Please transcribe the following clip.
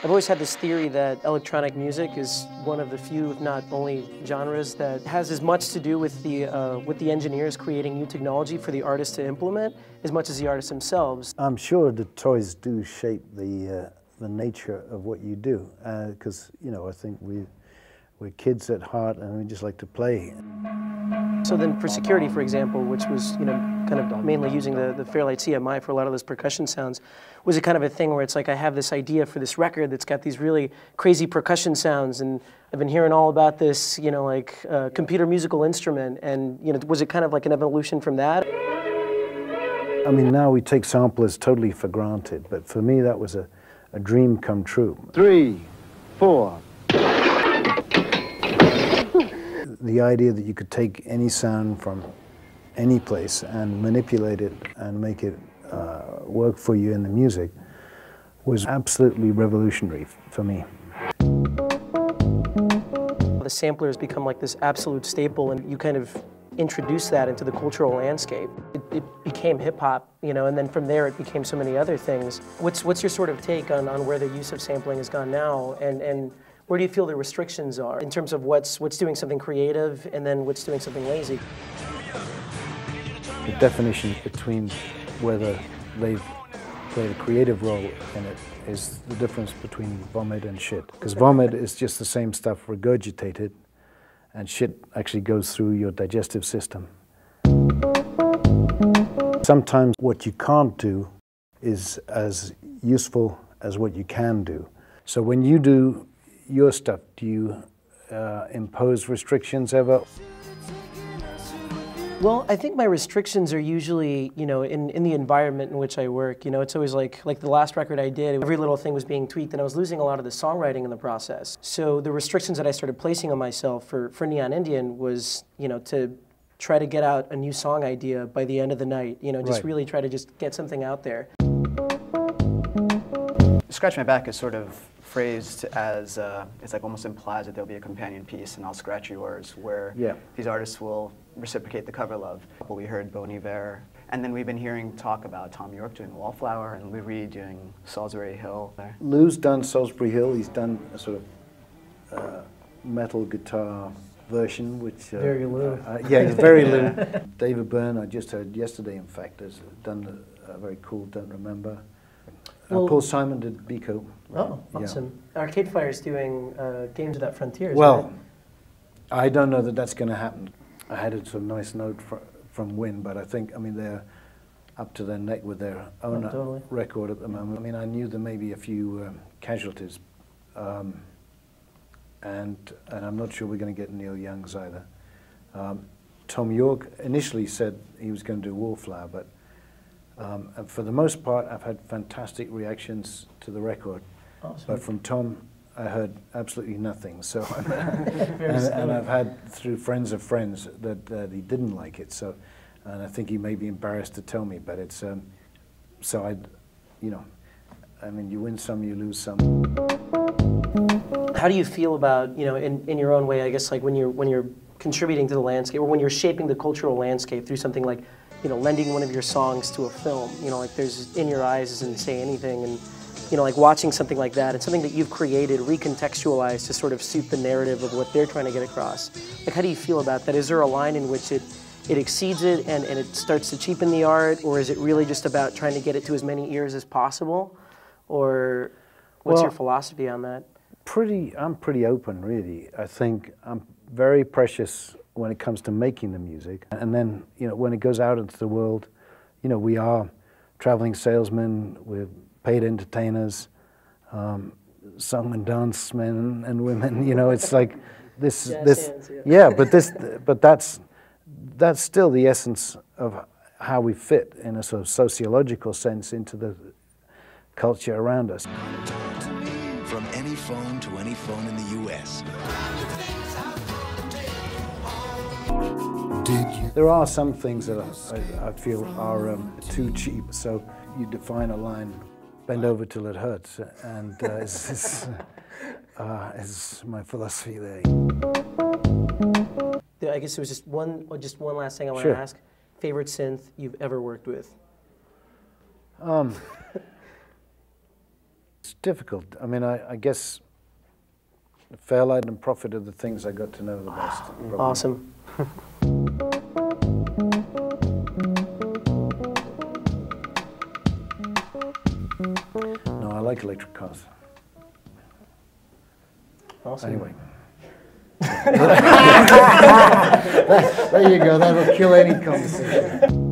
I've always had this theory that electronic music is one of the few, if not only, genres that has as much to do with the engineers creating new technology for the artists to implement as much as the artists themselves. I'm sure the toys do shape the nature of what you do, because I think we're kids at heart and we just like to play. So then for security, for example, which was kind of mainly using the Fairlight CMI for a lot of those percussion sounds, was it kind of a thing where it's like I have this idea for this record that's got these really crazy percussion sounds, and I've been hearing all about this, computer musical instrument, and was it kind of like an evolution from that? I mean, now we take samplers totally for granted, but for me that was a dream come true. 3, 4. The idea that you could take any sound from any place and manipulate it and make it work for you in the music was absolutely revolutionary for me. The sampler has become like this absolute staple, and you kind of introduce that into the cultural landscape. It became hip-hop, and then from there it became so many other things. What's your sort of take on where the use of sampling has gone now, and where do you feel the restrictions are in terms of what's doing something creative and then what's doing something lazy? The definition between whether they've played a creative role in it is the difference between vomit and shit. Because vomit is just the same stuff regurgitated, and shit actually goes through your digestive system. Sometimes what you can't do is as useful as what you can do. So when you do your stuff, do you impose restrictions ever? Well, I think my restrictions are usually, in the environment in which I work. It's always like the last record I did, every little thing was being tweaked, and I was losing a lot of the songwriting in the process. So the restrictions that I started placing on myself for Neon Indian was, to try to get out a new song idea by the end of the night. Just really try to just get something out there. Scratch My Back is sort of phrased as, it's like almost implies that there'll be a companion piece, and I'll Scratch Yours, where these artists will reciprocate the cover love. We heard Bon Iver, and then we've been hearing talk about Tom York doing Wallflower and Lou Reed doing Salisbury Hill. Lou's done Salisbury Hill. He's done a sort of metal guitar version, which... very Lou. Yeah, he's very Lou. David Byrne, I just heard yesterday, in fact, has done a very cool Don't Remember. Paul Simon did Biko. Oh, awesome. Yeah. Arcade Fire's doing Games Without Frontiers, well, right? I don't know that that's going to happen. I had a sort of nice note from Win, but I think, they're up to their neck with their own record at the moment. I knew there may be a few casualties, and I'm not sure we're going to get Neil Young's either. Tom York initially said he was going to do Wallflower, but and for the most part, I've had fantastic reactions to the record. Awesome. But from Tom, I heard absolutely nothing. So, and I've had through friends of friends that he didn't like it. So, and I think he may be embarrassed to tell me. But it's so you win some, you lose some. How do you feel about in your own way? I guess like when you're contributing to the landscape, or when you're shaping the cultural landscape through something like lending one of your songs to a film. Like there's In Your Eyes Doesn't Say Anything, and like watching something like that, it's something that you've created, recontextualized to sort of suit the narrative of what they're trying to get across. Like, how do you feel about that? Is there a line in which it exceeds it and it starts to cheapen the art, or is it really just about trying to get it to as many ears as possible? Or what's your philosophy on that? I'm pretty open, really. I think I'm very precious when it comes to making the music. And then, when it goes out into the world, we are traveling salesmen, we're paid entertainers, song and dance men and women, it's like this, but that's still the essence of how we fit in a sort of sociological sense into the culture around us. From any phone to any phone in the U.S. There are some things that I feel are too cheap, so you define a line, bend over till it hurts, and it's my philosophy there. I guess there was just one last thing I want to ask. Favorite synth you've ever worked with? difficult. I mean, I guess Fairlight and Prophet are the things I got to know the best. Probably. Awesome. No, I like electric cars. Awesome. Anyway. There you go, that'll kill any conversation.